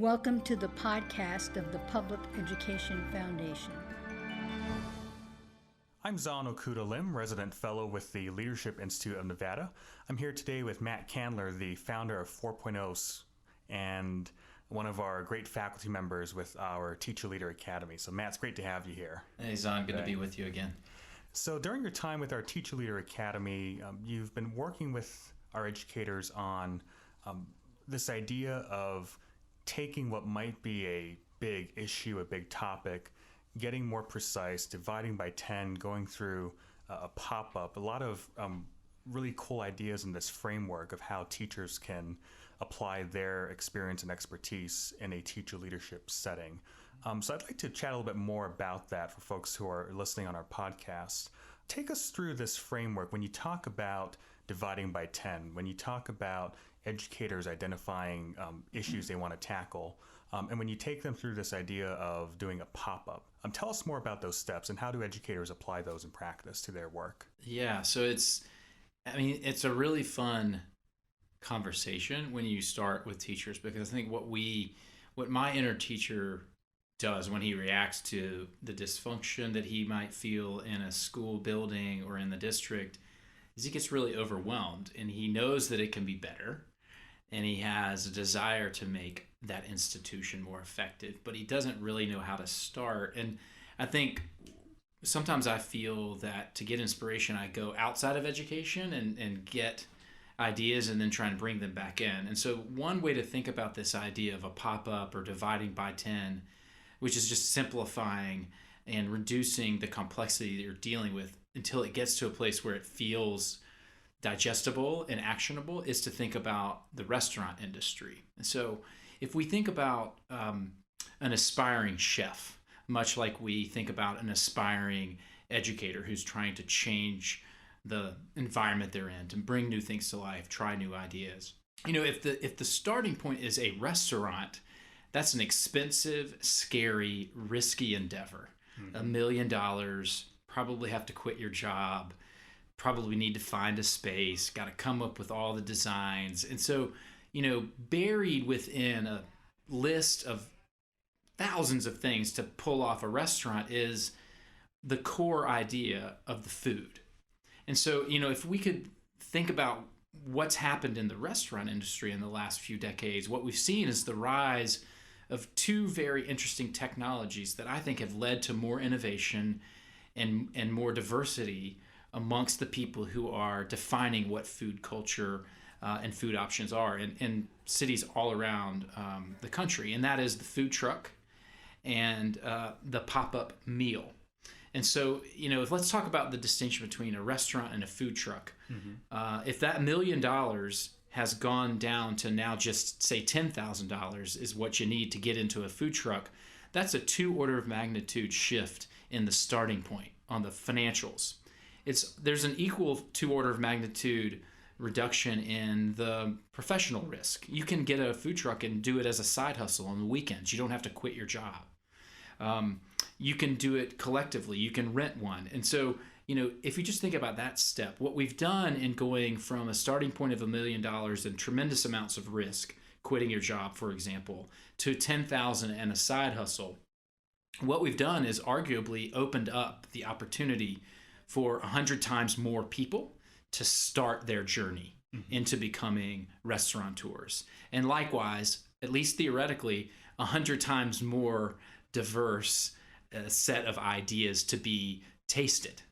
Welcome to the podcast of the Public Education Foundation. I'm Zhan Okuda-Lim, resident fellow with the Leadership Institute of Nevada. I'm here today with Matt Candler, the founder of 4.0 and one of our great faculty members with our Teacher Leader Academy. So Matt, it's great to have you here. Hey Zhan, good to be with you again. So during your time with our Teacher Leader Academy, you've been working with our educators on this idea of taking what might be a big issue, a big topic, getting more precise, dividing by 10, going through a pop-up, a lot of really cool ideas in this framework of how teachers can apply their experience and expertise in a teacher leadership setting. So I'd like to chat a little bit more about that for folks who are listening on our podcast. Take us through this framework when you talk about dividing by 10, when you talk about educators identifying issues they want to tackle, and when you take them through this idea of doing a pop-up. Tell us more about those steps and how do educators apply those in practice to their work? Yeah, so it's a really fun conversation when you start with teachers, because I think what my inner teacher does when he reacts to the dysfunction that he might feel in a school building or in the district is he gets really overwhelmed, and he knows that it can be better, and he has a desire to make that institution more effective, but he doesn't really know how to start. And I think sometimes I feel that to get inspiration, I go outside of education and get ideas and then try and bring them back in. And so one way to think about this idea of a pop-up or dividing by 10, which is just simplifying and reducing the complexity that you're dealing with until it gets to a place where it feels digestible and actionable, is to think about the restaurant industry. And so if we think about an aspiring chef, much like we think about an aspiring educator who's trying to change the environment they're in, to bring new things to life, try new ideas. You know, if the starting point is a restaurant, that's an expensive, scary, risky endeavor. $1 million, probably have to quit your job, probably need to find a space, got to come up with all the designs. And so, buried within a list of thousands of things to pull off a restaurant is the core idea of the food. And so, if we could think about what's happened in the restaurant industry in the last few decades, what we've seen is the rise of two very interesting technologies that I think have led to more innovation and more diversity amongst the people who are defining what food culture and food options are in cities all around the country. And that is the food truck and the pop-up meal. And so, let's talk about the distinction between a restaurant and a food truck. Mm-hmm. If that $1 million has gone down to now just say $10,000 is what you need to get into a food truck, that's a 2 order of magnitude shift in the starting point on the financials. There's an equal 2 order of magnitude reduction in the professional risk. You can get a food truck and do it as a side hustle on the weekends. You don't have to quit your job. You can do it collectively. You can rent one. And so, if you just think about that step, what we've done in going from a starting point of $1 million and tremendous amounts of risk, quitting your job, for example, to $10,000 and a side hustle, what we've done is arguably opened up the opportunity for 100 times more people to start their journey into becoming restaurateurs. And likewise, at least theoretically, 100 times more diverse set of ideas to be tasted.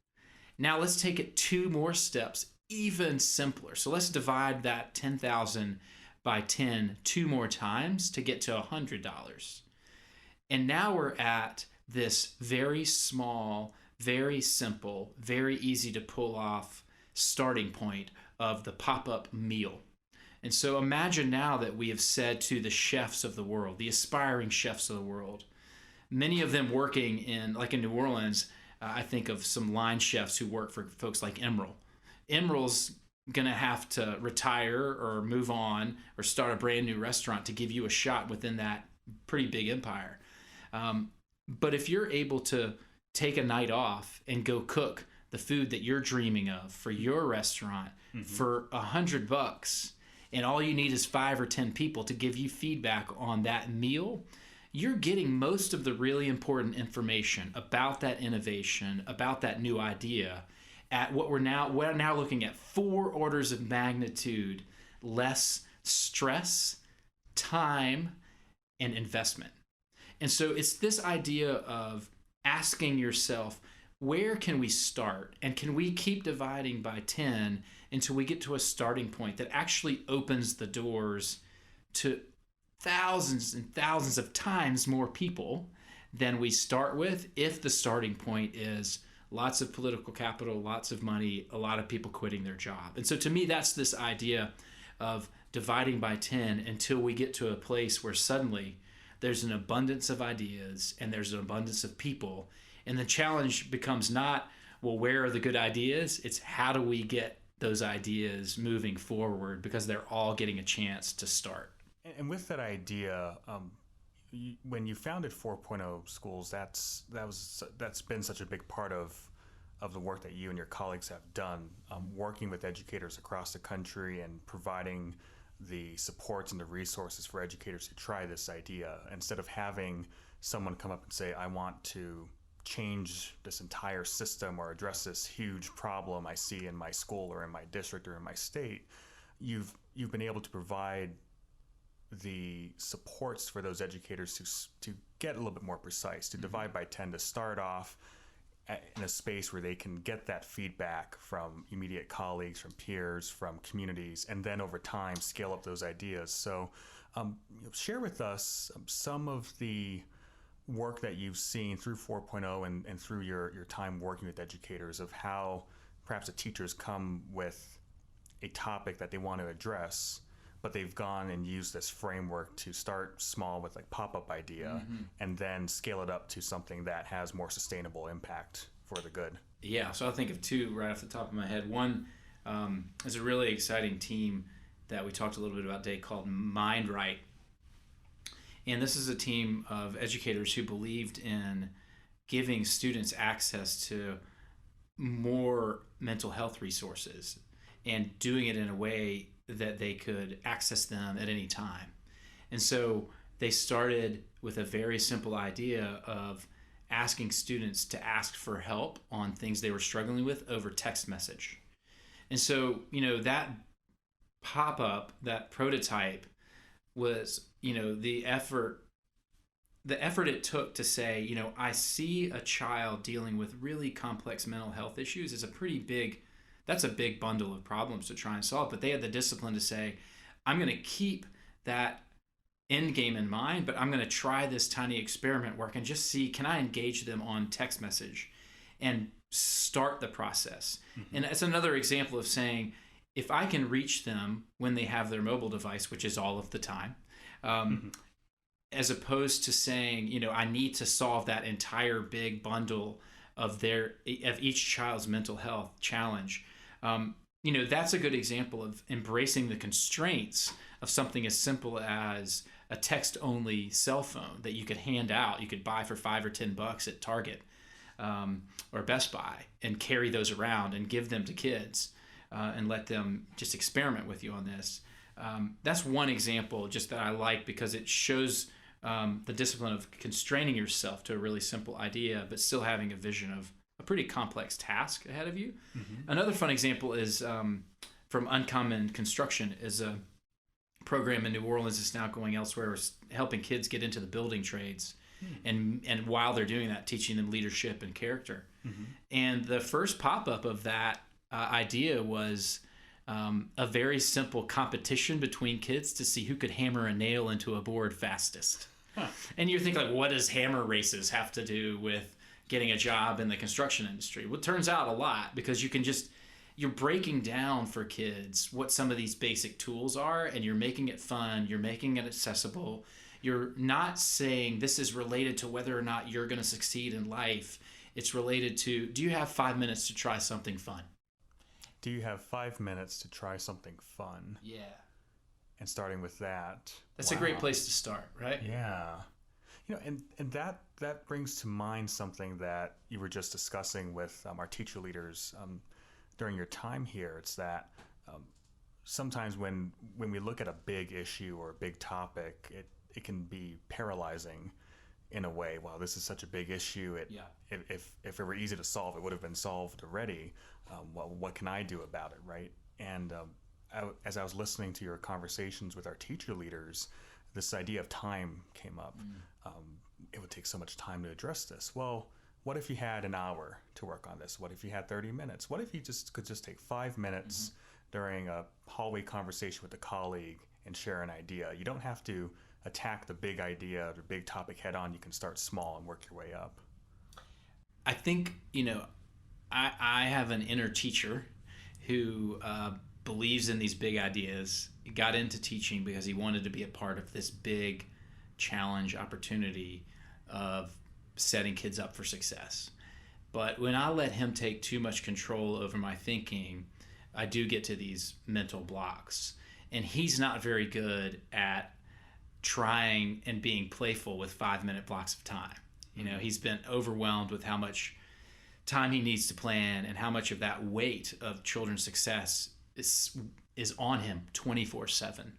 Now let's take it 2 more steps, even simpler. So let's divide that 10,000 by 10 2 more times to get to $100. And now we're at this very small, very simple, very easy to pull off starting point of the pop-up meal. And so imagine now that we have said to the chefs of the world, the aspiring chefs of the world, many of them working in New Orleans, I think of some line chefs who work for folks like Emeril. Emeril's going to have to retire or move on or start a brand new restaurant to give you a shot within that pretty big empire. But if you're able to take a night off and go cook the food that you're dreaming of for your restaurant for $100, and all you need is 5 or 10 people to give you feedback on that meal, you're getting most of the really important information about that innovation, about that new idea, at what we're now looking at 4 orders of magnitude less stress, time, and investment. And so it's this idea of asking yourself, where can we start? And can we keep dividing by 10 until we get to a starting point that actually opens the doors to thousands and thousands of times more people than we start with, if the starting point is lots of political capital, lots of money, a lot of people quitting their job. And so to me, that's this idea of dividing by 10 until we get to a place where suddenly there's an abundance of ideas and there's an abundance of people. And the challenge becomes not, well, where are the good ideas? It's how do we get those ideas moving forward, because they're all getting a chance to start. And with that idea, when you founded 4.0 schools, that's been such a big part of the work that you and your colleagues have done, working with educators across the country and providing the supports and the resources for educators to try this idea, instead of having someone come up and say, I want to change this entire system or address this huge problem I see in my school or in my district or in my state. You've been able to provide the supports for those educators to get a little bit more precise, to divide by 10, to start off in a space where they can get that feedback from immediate colleagues, from peers, from communities, and then over time scale up those ideas. So share with us some of the work that you've seen through 4.0 and through your time working with educators, of how perhaps the teachers come with a topic that they want to address, but they've gone and used this framework to start small with like pop-up idea and then scale it up to something that has more sustainable impact for the good. Yeah, so I'll think of 2 right off the top of my head. One is a really exciting team that we talked a little bit about today called Mind Right. And this is a team of educators who believed in giving students access to more mental health resources and doing it in a way that they could access them at any time. And so they started with a very simple idea of asking students to ask for help on things they were struggling with over text message. And so, that pop-up, that prototype was, the effort it took to say, I see a child dealing with really complex mental health issues is that's a big bundle of problems to try and solve. But they had the discipline to say, I'm going to keep that end game in mind, but I'm going to try this tiny experiment where I can just see, can I engage them on text message and start the process? And it's another example of saying, if I can reach them when they have their mobile device, which is all of the time, as opposed to saying, I need to solve that entire big bundle of each child's mental health challenge. That's a good example of embracing the constraints of something as simple as a text-only cell phone that you could hand out. You could buy for $5 or $10 at Target or Best Buy and carry those around and give them to kids and let them just experiment with you on this. That's one example just that I like, because it shows the discipline of constraining yourself to a really simple idea, but still having a vision of a pretty complex task ahead of you. Another fun example is from Uncommon Construction, is a program in New Orleans that's now going elsewhere, helping kids get into the building trades, and while they're doing that, teaching them leadership and character. And the first pop-up of that idea was a very simple competition between kids to see who could hammer a nail into a board fastest. And you're thinking, like, what does hammer races have to do with getting a job in the construction industry? Well, it turns out a lot, because you're breaking down for kids what some of these basic tools are, and you're making it fun, you're making it accessible. You're not saying this is related to whether or not you're going to succeed in life. It's related to, do you have 5 minutes to try something fun? Do you have 5 minutes to try something fun? Yeah. And starting with that. That's a great place to start, right? Yeah. And that brings to mind something that you were just discussing with our teacher leaders during your time here. It's that sometimes when we look at a big issue or a big topic, it can be paralyzing in a way. Wow, this is such a big issue. If it were easy to solve, it would have been solved already. Well, what can I do about it, right? And as I was listening to your conversations with our teacher leaders, this idea of time came up. It would take so much time to address this. Well, what if you had an hour to work on this? What if you had 30 minutes? What if you could take 5 minutes during a hallway conversation with a colleague and share an idea? You don't have to attack the big idea or the big topic head on. You can start small and work your way up. I think, I have an inner teacher who believes in these big ideas. He got into teaching because he wanted to be a part of this big challenge opportunity of setting kids up for success. But when I let him take too much control over my thinking, I do get to these mental blocks. And he's not very good at trying and being playful with 5-minute blocks of time. He's been overwhelmed with how much time he needs to plan and how much of that weight of children's success is on him 24/7.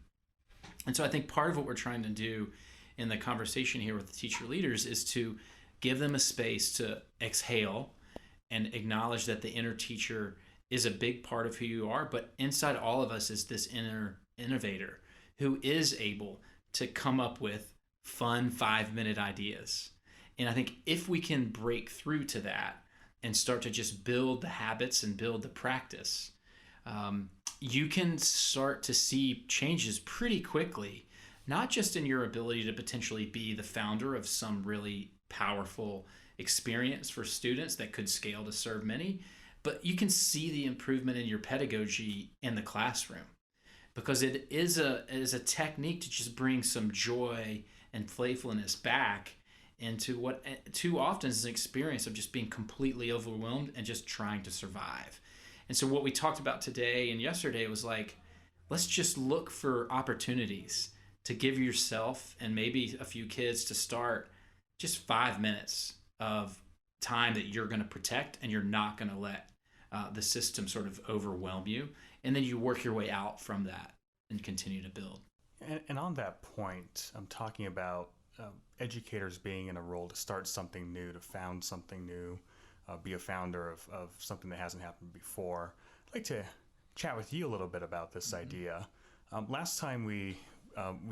And so I think part of what we're trying to do in the conversation here with the teacher leaders is to give them a space to exhale and acknowledge that the inner teacher is a big part of who you are, but inside all of us is this inner innovator who is able to come up with fun 5-minute ideas. And I think if we can break through to that and start to just build the habits and build the practice, you can start to see changes pretty quickly, not just in your ability to potentially be the founder of some really powerful experience for students that could scale to serve many, but you can see the improvement in your pedagogy in the classroom, because it is a technique to just bring some joy and playfulness back into what too often is an experience of just being completely overwhelmed and just trying to survive. And so what we talked about today and yesterday was like, let's just look for opportunities to give yourself and maybe a few kids to start just 5 minutes of time that you're going to protect, and you're not going to let the system sort of overwhelm you. And then you work your way out from that and continue to build. And on that point, I'm talking about educators being in a role to start something new, to found something new, be a founder of something that hasn't happened before. I'd like to chat with you a little bit about this idea. Last time we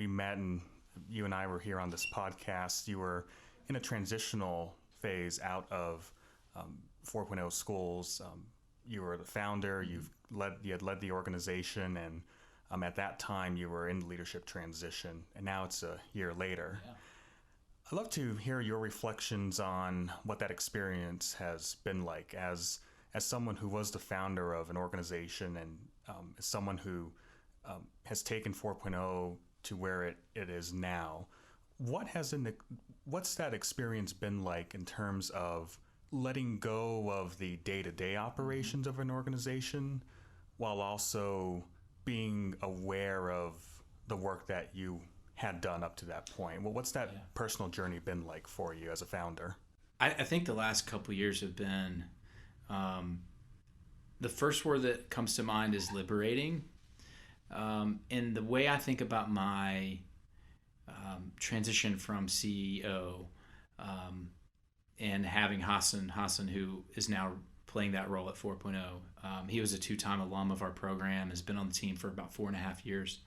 met and you and I were here on this podcast, you were in a transitional phase out of 4.0 schools. You were the founder, you had led the organization, and at that time you were in leadership transition, and now it's a year later. Yeah. I'd love to hear your reflections on what that experience has been like as someone who was the founder of an organization, and as someone who has taken 4.0 to where it is now. What's that experience been like in terms of letting go of the day-to-day operations of an organization while also being aware of the work that you had done up to that point? Well, what's that personal journey been like for you as a founder? I think the last couple of years have been, the first word that comes to mind is liberating. And the way I think about my transition from CEO and having Hassan, who is now playing that role at 4.0, he was a 2-time alum of our program, has been on the team for about 4.5 years.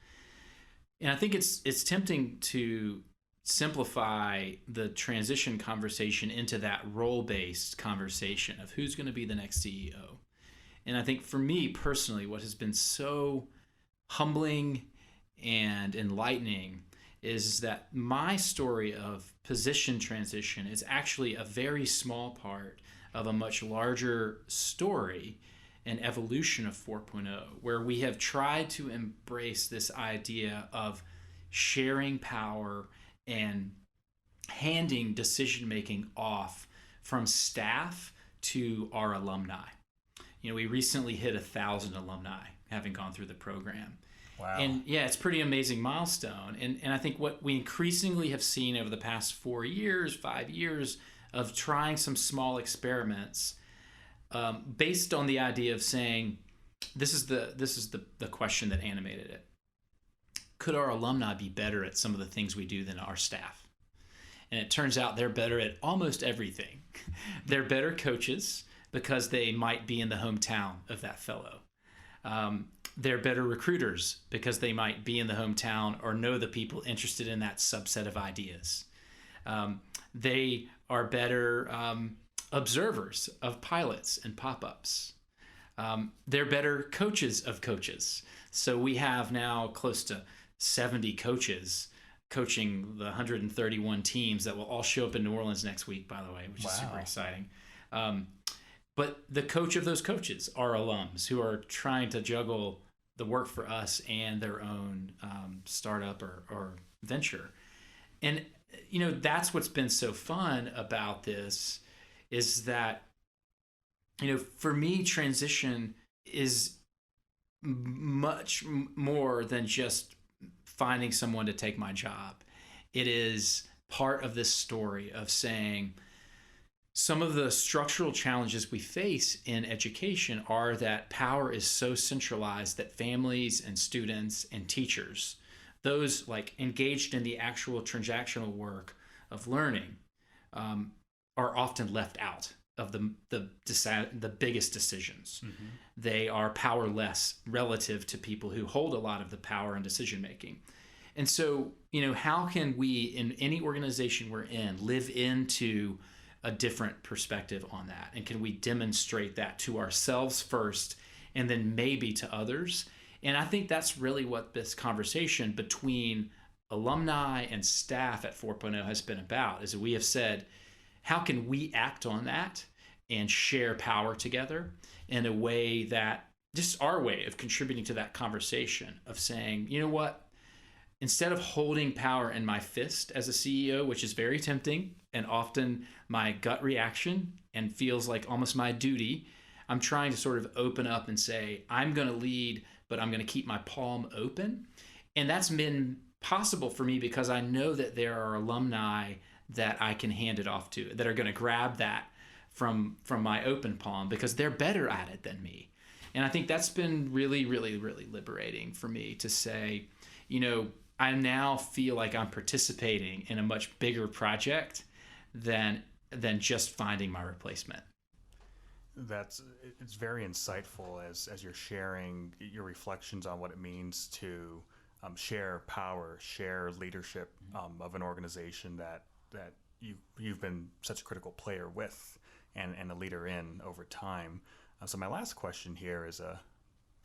And I think it's tempting to simplify the transition conversation into that role-based conversation of who's going to be the next CEO. And I think for me personally, what has been so humbling and enlightening is that my story of position transition is actually a very small part of a much larger story and evolution of 4.0, where we have tried to embrace this idea of sharing power and handing decision-making off from staff to our alumni. We recently hit 1,000 alumni having gone through the program. Wow. And yeah, it's a pretty amazing milestone. And I think what we increasingly have seen over the past 4 years, 5 years of trying some small experiments based on the idea of saying, this is the question that animated it. Could our alumni be better at some of the things we do than our staff? And it turns out they're better at almost everything. They're better coaches because they might be in the hometown of that fellow. They're better recruiters because they might be in the hometown or know the people interested in that subset of ideas. They are better observers of pilots and pop-ups. They're better coaches of coaches. So we have now close to 70 coaches coaching the 131 teams that will all show up in New Orleans next week, by the way, which is super exciting. But the coach of those coaches are alums who are trying to juggle the work for us and their own startup or venture. And, that's what's been so fun about this is that, for me, transition is much more than just finding someone to take my job. It is part of this story of saying some of the structural challenges we face in education are that power is so centralized that families and students and teachers, those like engaged in the actual transactional work of learning, are often left out of the biggest decisions. Mm-hmm. They are powerless relative to people who hold a lot of the power and decision making. And so, how can we, in any organization we're in, live into a different perspective on that? And can we demonstrate that to ourselves first and then maybe to others? And I think that's really what this conversation between alumni and staff at 4.0 has been about, is that we have said, how can we act on that and share power together in a way that, just our way of contributing to that conversation of saying, you know what, instead of holding power in my fist as a CEO, which is very tempting and often my gut reaction and feels like almost my duty, I'm trying to sort of open up and say, I'm going to lead, but I'm going to keep my palm open. And that's been possible for me because I know that there are alumni that I can hand it off to, that are going to grab that from my open palm because they're better at it than me. And I think that's been really, really, really liberating for me to say, I now feel like I'm participating in a much bigger project than just finding my replacement. It's very insightful as you're sharing your reflections on what it means to share power, share leadership of an organization that you've been such a critical player with and a leader in over time. So my last question here is a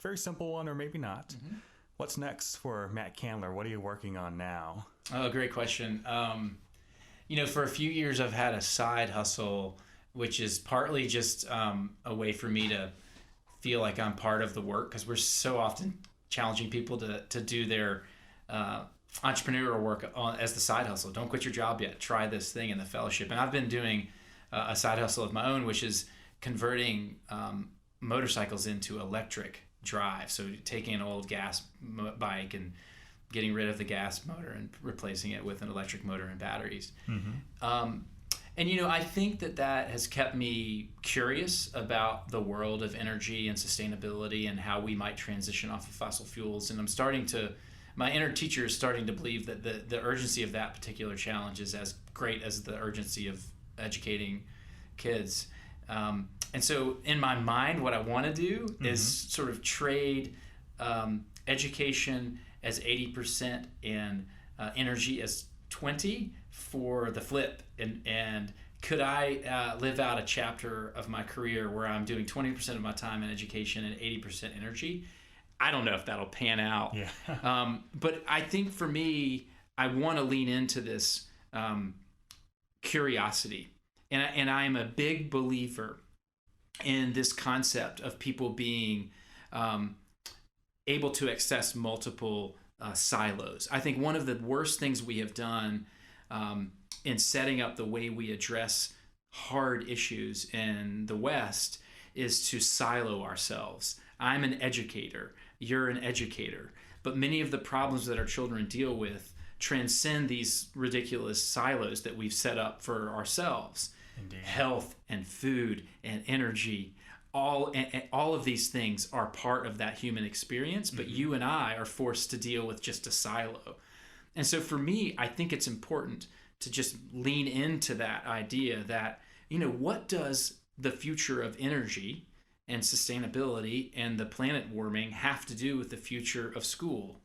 very simple one, or maybe not. Mm-hmm. What's next for Matt Candler? What are you working on now? Oh, great question. For a few years, I've had a side hustle, which is partly just a way for me to feel like I'm part of the work, because we're so often challenging people to do their entrepreneurial work as the side hustle. Don't quit your job yet. Try this thing in the fellowship. And I've been doing a side hustle of my own, which is converting motorcycles into electric drive. So taking an old gas bike and getting rid of the gas motor and replacing it with an electric motor and batteries. Mm-hmm. And I think that has kept me curious about the world of energy and sustainability and how we might transition off of fossil fuels. And my inner teacher is starting to believe that the urgency of that particular challenge is as great as the urgency of educating kids. And so in my mind, what I want to do mm-hmm. is sort of trade education as 80% and energy as 20 for the flip. And could I live out a chapter of my career where I'm doing 20% of my time in education and 80% energy? I don't know if that'll pan out. Yeah. But I think for me, I want to lean into this curiosity. And I am a big believer in this concept of people being able to access multiple silos. I think one of the worst things we have done in setting up the way we address hard issues in the West is to silo ourselves. I'm an educator, you're an educator, but many of the problems that our children deal with transcend these ridiculous silos that we've set up for ourselves. Indeed. Health and food and energy, all of these things are part of that human experience, but you and I are forced to deal with just a silo. And so for me, I think it's important to just lean into that idea that, what does the future of energy and sustainability and the planet warming have to do with the future of school?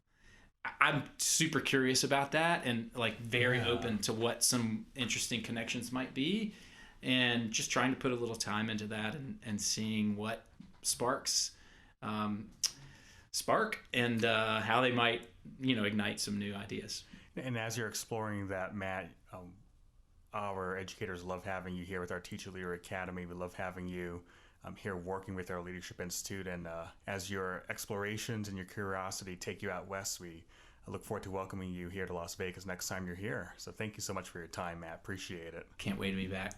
I'm super curious about that, and like very open to what some interesting connections might be, and just trying to put a little time into that and seeing what sparks spark and how they might, ignite some new ideas. And as you're exploring that, Matt, our educators love having you here with our Teacher Leader Academy. We love having you here working with our Leadership Institute. And as your explorations and your curiosity take you out west, I look forward to welcoming you here to Las Vegas next time you're here. So thank you so much for your time, Matt. Appreciate it. Can't wait to be back.